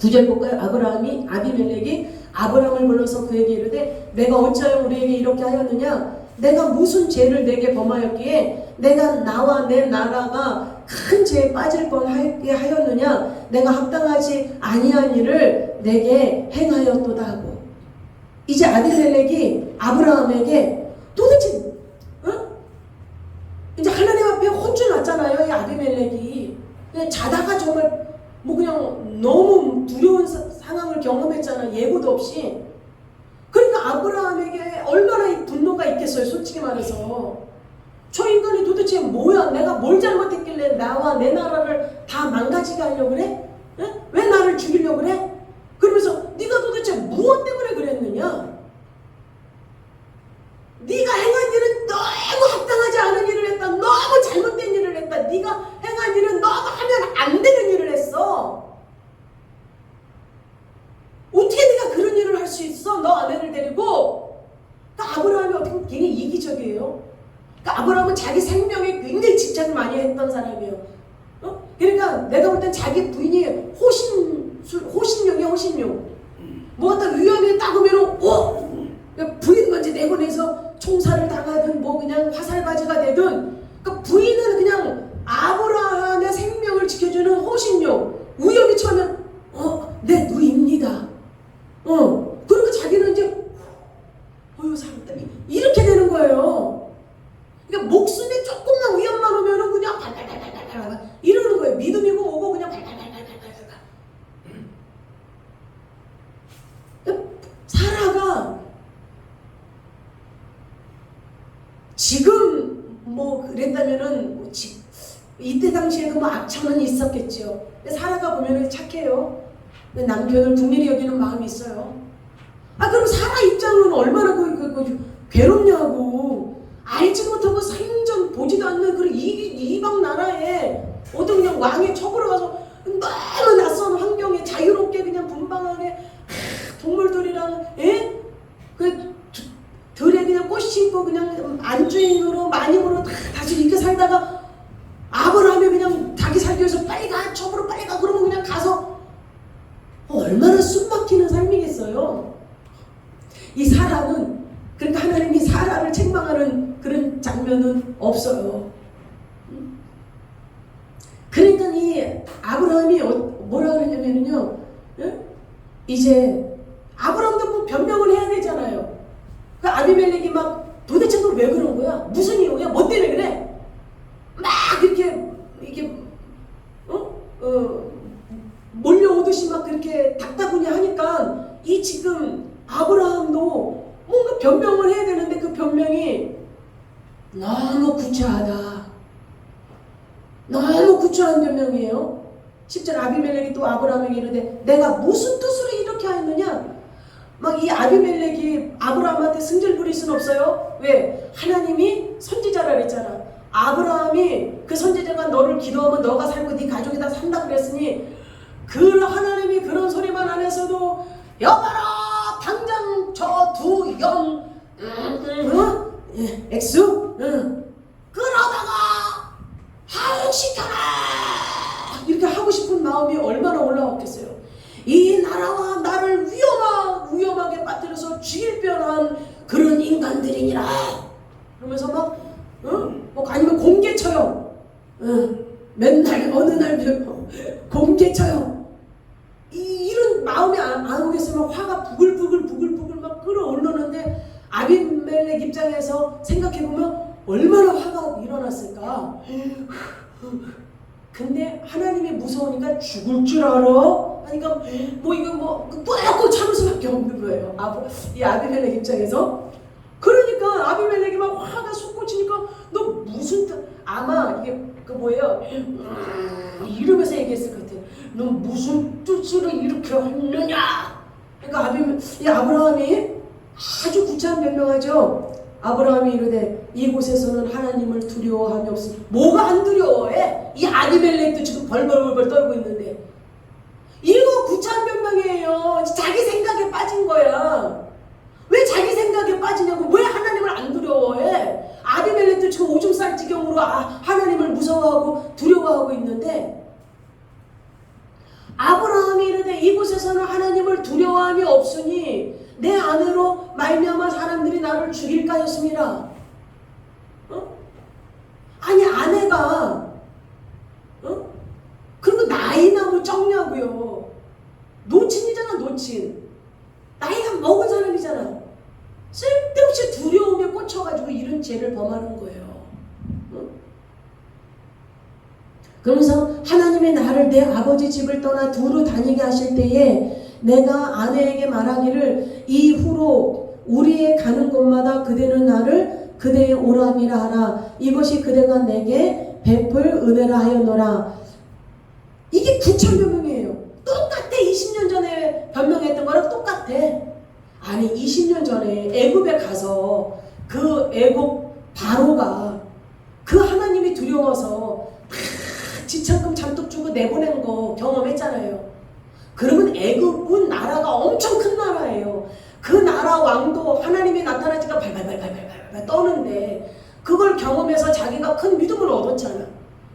9절 볼까요? 아비멜렉이 아브라함을 불러서 그에게 이르되 내가 어찌하여 우리에게 이렇게 하였느냐? 내가 무슨 죄를 내게 범하였기에 내가 나와 내 나라가 큰 죄에 빠질 뻔하게 하였느냐? 내가 합당하지 아니한 일을 내게 행하였도다 하고. 이제 아비멜렉이 아브라함에게 도대체 이제 하나님 앞에 혼쭐 났잖아요. 이 아비멜렉이 그냥 자다가 정말 그냥 너무 두려운 상황을 경험했잖아. 예고도 없이. 그러니까 아브라함에게 얼마나 이 분노가 있겠어요. 솔직히 말해서. 저 인간이 도대체 뭐야? 내가 뭘 잘못했길래 나와 내 나라를 다 망가지게 하려고 그래? 에? 왜 나를 죽이려고 그래? 그러면서 네가 도대체 무엇 때문에 그랬느냐? 네가 행한 일은 너무 합당하지 않은 일을 했다. 너무 잘못된 일을 했다. 네가 행한 일은 너무 하면 안 되는 일을 했어. 어떻게 네가 그런 일을 할 수 있어? 너 아내를 데리고. 그러니까 아브라함이 어떻게 보면 굉장히 이기적이에요. 그러니까 아브라함은 자기 생명에 굉장히 집착을 많이 했던 사람이에요. 그러니까 내가 볼 땐 자기 부인이 호신용이야, 호신용. 뭐가 딱 위험에 딱 오면 부인 먼저 내보내서 총살을 당하든 뭐 그냥 화살바지가 되든, 그러니까 부인은 그냥 아브라함의 생명을 지켜주는 호신용. 위험이 처하면 내 누이입니다. 그러니까 자기는 이제 살았다 이렇게 되는 거예요. 그러니까 목숨에 조금만 위험만 오면은 그냥 발발발발발 이러는 거예요. 믿음이고 뭐고 그냥 발발발발발. 사라가 지금 뭐 그랬다면은 이때 당시에 그 뭐 악천은 있었겠죠. 사라가 보면은 착해요. 남편을 국민이 여기는 마음이 있어요. 그럼 사라 입장은 얼마나 괴롭냐고. 알지 못하고 생전 보지도 않는 그런 이방 나라에 어떤 그냥 왕의 첩으로 가서 너무 낯선 환경에 자유롭게 그냥 분방하게 동물들이랑 그 들에 그냥 꽃 심고 그냥 안주인으로 마님으로 다시 이렇게 살다가 아브라함이 그냥 자기 살기 위해서 빨리 가, 첩으로 빨리 가 그러면 그냥 가서 얼마나 숨막히는 삶이겠어요. 이 사라는, 그러니까 하나님이 사라를 책망하는 그런 장면은 없어요. 그러니까 이 아브라함이 뭐라 그러냐면요, 이제 아브라함도 뭐 변명을 해야 되잖아요. 그 아비멜렉이 막 도대체 너 왜 그런 거야? 무슨 이유야? 뭐 때문에 그래? 막 이렇게 몰려오듯이 막 그렇게 닥다구냐 하니까 이 지금 아브라함도 뭔가 변명을 해야 되는데 그 변명이 너무 구차하다. 너무 구차한 변명이에요. 10절 아비멜렉이 또 아브라함에게 이르되 내가 무슨 뜻으로 이렇게 하였느냐? 막 이 아비멜렉이 아브라함한테 승질 부릴 수는 없어요. 왜? 하나님이 선지자라 그랬잖아. 아브라함이 그 선지자가 너를 기도하면 너가 살고 네 가족이 다 산다 그랬으니 그 하나님이 그런 소리만 안 했어도 여봐라 당장 저 두 영 액수 끌어다가 하옥시켜라 이렇게 하고 싶은 마음이 얼마나 올라왔겠어요. 이 나라와 나를 위험하게 빠뜨려서 죽일 뻔한 그런 인간들이니라. 그러면서 막 아니면 공개처럼 맨날 어느 날 공개처럼 이런 마음이 안 오겠으면 화가 부글부글 막 끓어오르는데 아비멜렉 입장에서 생각해보면 얼마나 화가 일어났을까. 근데 하나님이 무서우니까 죽을 줄 알아? 하니까 또 참을 수밖에 없는 거예요. 이 아비멜렉 입장에서. 그러니까 아비멜렉이 막 화가 솟구치니까 너 무슨 아마 이게 그 뭐예요? 이러면서 얘기했을 것 같아요. 너 무슨 뜻으로 이렇게 했느냐? 그러니까 이 아브라함이 아주 구차한 변명하죠. 아브라함이 이르되 이곳에서는 하나님을 두려워함이 없으니. 뭐가 안 두려워해? 이 아비멜렉도 지금 벌벌벌 떨고 있는데. 이거 구차한 변명이에요. 자기 생각에 빠진 거야. 왜 자기 생각에 빠지냐고. 왜 하나님을 안 두려워해? 아비멜렉도 지금 오줌 쌀 지경으로 하나님을 무서워하고 두려워하고 있는데, 아브라함이 이르되 이곳에서는 하나님을 두려워함이 없으니 내 아내로 말미암아 사람들이 나를 죽일까 하였습니다. 아니 아내가 그리고 나이나 뭐 적냐고요. 노친이잖아. 노친. 나이가 먹은 사람이잖아. 쓸데없이 두려움에 꽂혀가지고 이런 죄를 범하는 거예요. 그러면서 하나님의 나를 내 아버지 집을 떠나 두루 다니게 하실 때에 내가 아내에게 말하기를 이후로 우리의 가는 곳마다 그대는 나를 그대의 오람이라 하라. 이것이 그대가 내게 베풀 은혜라 하였노라. 이게 구천 변명이에요. 똑같아. 20년 전에 변명했던 거랑 똑같아. 아니 20년 전에 애굽에 가서 그 애굽 바로가 그 하나님이 두려워서 지참금 잔뜩 주고 내보낸 거 경험했잖아요. 그러면 애굽은 나라가 엄청 큰 나라예요. 그 나라 왕도 하나님이 나타나니까 발발발발발발 떠는데 그걸 경험해서 자기가 큰 믿음을 얻었잖아.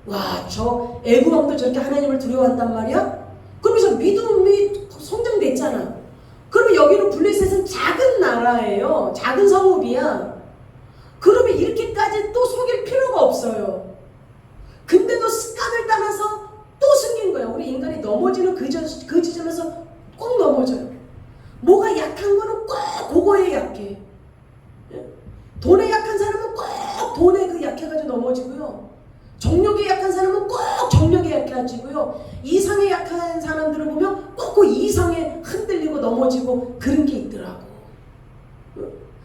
와, 저 애굽 왕도 저렇게 하나님을 두려워한단 말이야? 그러면서 믿음이 성장됐잖아. 그러면 여기는 블레셋은 작은 나라예요. 작은 성읍이야. 그러면 이렇게까지 또 속일 필요가 없어요. 근데도 습관을 따라서 또 숨긴 거야. 우리 인간이 넘어지는 그 지점에서 꼭 넘어져요. 뭐가 약한 거는 꼭 그거에 약해. 돈에 약한 사람은 꼭 돈에 그 약해가지고 넘어지고요. 정력에 약한 사람은 꼭 정력에 약해지고요. 이상에 약한 사람들을 보면 꼭 그 이상에 흔들리고 넘어지고 그런 게 있더라고.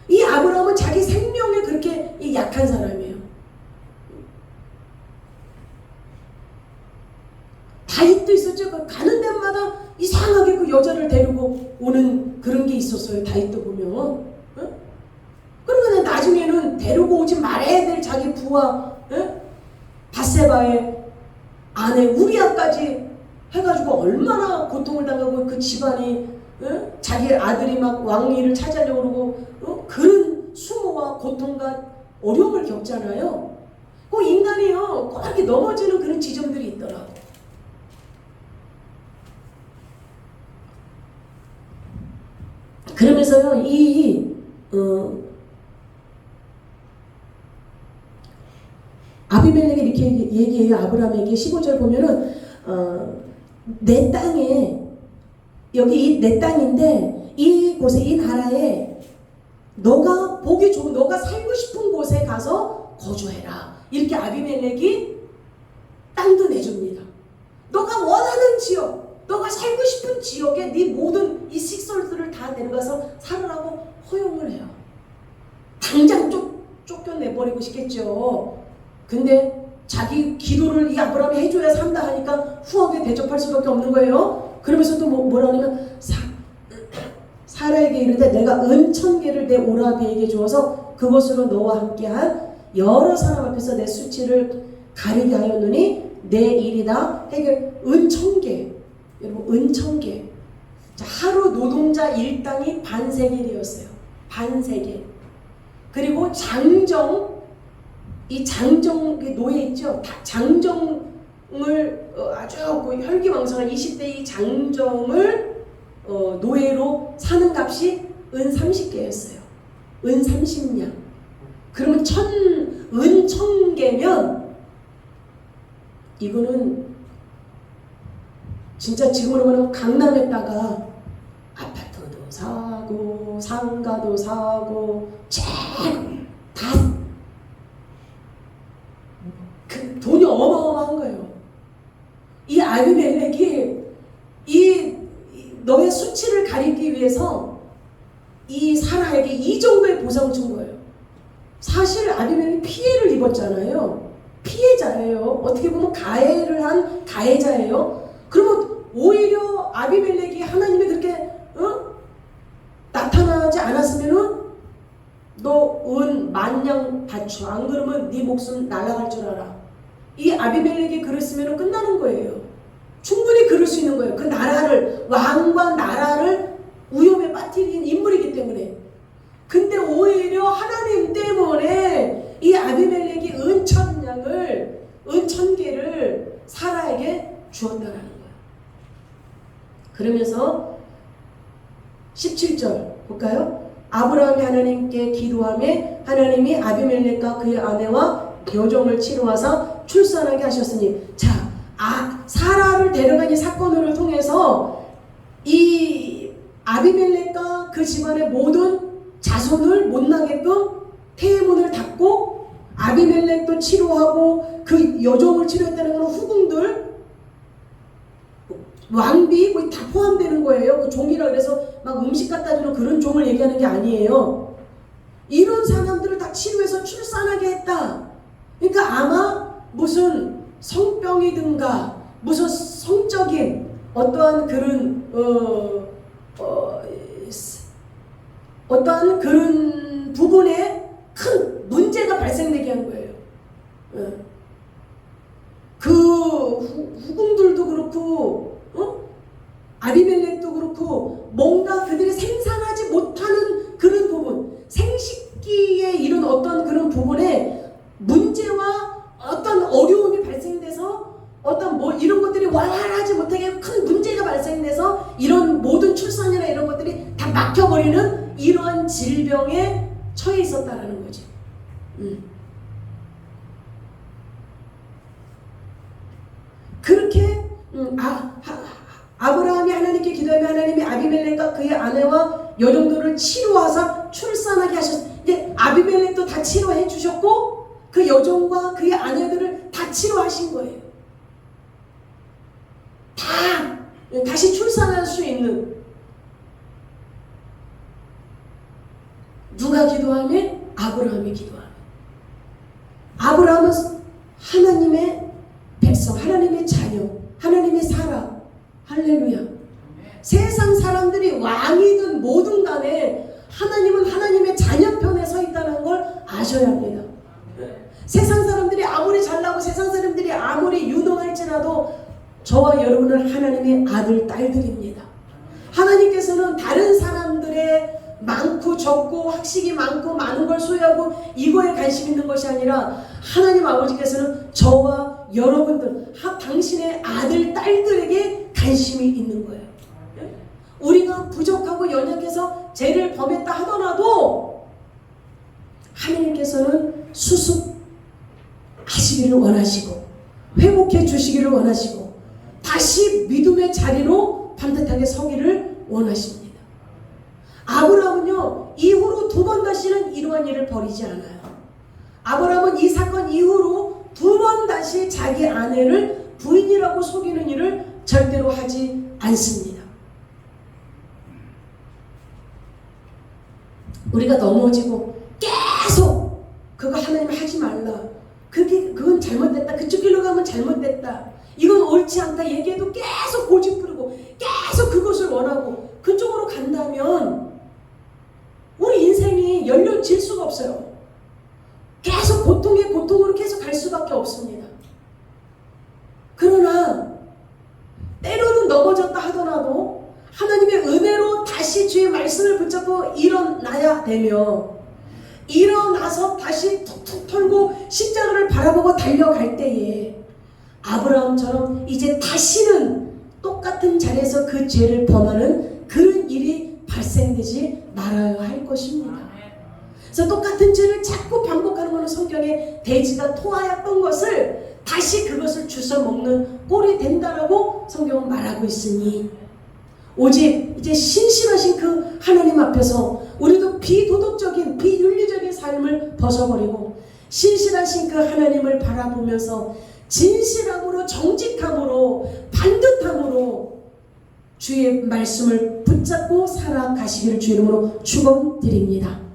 이 아브라함은 자기 생명에 그렇게 약한 사람이에요. 다윗도 있었죠. 가는 데마다 이상하게 그 여자를 데리고 오는 그런 게 있었어요. 다윗도 보면. 그러면 나중에는 데리고 오지 말아야 될 자기 부하 바세바의 아내 우리아까지 해가지고 얼마나 고통을 당하고 그 집안이 자기 아들이 막 왕위를 차지하려고 그러고 그런 수모와 고통과 어려움을 겪잖아요. 그 인간이요 꼭 이렇게 넘어지는 그런 지점들이 있더라고. 그러면서요 아비멜렉이 이렇게 얘기해요. 아브라함에게 15절 보면은 내 땅에 여기 내 땅인데 이곳에 이 나라에 너가 보기 좋은 너가 살고 싶은 곳에 가서 거주해라. 이렇게 아비멜렉이 땅도 내줍니다. 너가 원하는 지역, 너가 살고 싶은 지역에 네 모든 이 식솔들을 다 데려가서 살으라고 허용을 해요. 당장 쫓겨내버리고 싶겠죠. 근데 자기 기도를 이 아브라함이 해줘야 산다 하니까 후하게 대접할 수밖에 없는 거예요. 그러면서 또 뭐라 하냐면 사라에게 이르되 내가 은천개를 내 오라비에게 주어서 그것으로 너와 함께한 여러 사람 앞에서 내 수치를 가리게 하였느니 내 일이다. 해결. 은천개. 여러분 은천개. 자, 하루 노동자 일당이 반세겔이었어요. 반세겔. 그리고 장정, 이 장정 노예 있죠. 장정을 아주 그 혈기왕성한 20대 이 장정을 노예로 사는 값이 은 30개였어요. 은 30냥. 그러면 은 1000개면 이거는 진짜 지금으로 말하면 강남에다가 아파트도 사고 상가도 사고 다 그 돈이 어마어마한 거예요. 이 아비멜렉이 이 너의 수치를 가리기 위해서 이 사라에게 이 정도의 보상을 준 거예요. 사실 아비멜렉이 피해를 입었잖아요. 피해자예요. 어떻게 보면 가해를 한 가해자예요. 그러면 오히려 아비멜렉이 하나님이 그렇게 나타나지 않았으면은 너 은 만냥 바쳐. 안 그러면 네 목숨 날아갈 줄 알아. 이 아비멜렉이 그랬으면 끝나는 거예요. 충분히 그럴 수 있는 거예요. 그 나라를 왕과 나라를 위험에 빠뜨린 인물이기 때문에. 근데 오히려 하나님 때문에 이 아비멜렉이 은 1000개를 사라에게 주었다라는 거예요. 그러면서 17절 볼까요? 아브라함이 하나님께 기도하며 하나님이 아비멜렉과 그의 아내와 여종을 치루하사 출산하게 하셨으니, 자, 사라를 데려간 이 사건을 통해서 이 아비멜렉과 그 집안의 모든 자손을 못 나게끔 태문을 닫고 아비멜렉도 치료하고 그 여종을 치료했다는 건 후궁들 왕비 거의 다 포함되는 거예요. 그 종이라 그래서 막 음식 갖다 주는 그런 종을 얘기하는 게 아니에요. 이런 사람들을 다 치료해서 출산하게 했다. 그러니까 아마 무슨 성병이든가 무슨 성적인 어떠한 그런 어떠한 그런 부분에 큰 문제가 발생되게 한 거예요. 그 후궁들도 그렇고 아비멜렉도 그렇고 뭔가 그들이 생산하지 못하는 그런 부분, 생식기에 이런 어떤 그런 부분에 문제와 어떤 어려움이 발생돼서 어떤 뭐 이런 것들이 완화하지 못하게 큰 문제가 발생돼서 이런 모든 출산이나 이런 것들이 다 막혀버리는 이러한 질병에 처해 있었다라는 거죠. 그렇게 아브라함이 하나님께 기도하며 하나님이 아비멜렉과 그의 아내와 여종들을 치료하사 출산하게 하셨어요. 이제 아비멜렉도 다 치료해 주셨고 그 여종과 그의 아내들을 다 치료하신 거예요. 다 다시 출산할 수 있는. 누가 기도하며? 아브라함이 기도하며. 아브라함은 하나님의 백성, 하나님의 자녀, 하나님의 사람. 할렐루야. 세상 사람들이 왕이든 뭐든 간에 하나님은 하나님의 자녀 편에 서 있다는 걸 아셔야 합니다. 세상 사람들이 아무리 잘나고 세상 사람들이 아무리 유능할지라도 저와 여러분은 하나님의 아들, 딸들입니다. 하나님께서는 다른 사람들의 많고 적고 학식이 많고 많은 걸 소유하고 이거에 관심 있는 것이 아니라 하나님 아버지께서는 저와 여러분들, 당신의 아들, 딸들에게 관심이 있는 거예요. 우리가 부족하고 연약해서 죄를 범했다 하더라도 하나님께서는 수습하시기를 원하시고 회복해 주시기를 원하시고 다시 믿음의 자리로 반듯하게 서기를 원하십니다. 아브라함은요, 이후로 두 번 다시는 이러한 일을 벌이지 않아요. 아브라함은 이 사건 이후로 두 번 다시 자기 아내를 부인이라고 속이는 일을 절대로 하지 않습니다. 우리가 넘어지고 계속 그거 하나님 하지 말라. 그건 잘못됐다. 그쪽 길로 가면 잘못됐다. 이건 옳지 않다. 얘기해도 계속 고집 부리고 계속 그것을 원하고 그쪽으로 간다면 우리 인생이 연료질 수가 없어요. 계속 고통에 고통으로 계속 갈 수밖에 없습니다. 그러나 때로는 넘어졌다 하더라도 하나님의 은혜로 다시 주의 말씀을 붙잡고 일어나야 되며 일어나서 다시 툭툭 털고 십자가를 바라보고 달려갈 때에 아브라함처럼 이제 다시는 똑같은 자리에서 그 죄를 범하는 그런 일이 발생되지 말아야 할 것입니다. 그래서 똑같은 죄를 자꾸 반복하는 것은 성경에 돼지가 토하였던 것을 다시 그것을 주워 먹는 꼴이 된다라고 성경은 말하고 있으니 오직 이제 신실하신 그 하나님 앞에서 우리도 비도덕적인 비윤리적인 삶을 벗어버리고 신실하신 그 하나님을 바라보면서 진실함으로 정직함으로 반듯함으로 주의 말씀을 붙잡고 살아가시기를 주의 이름으로 축원드립니다.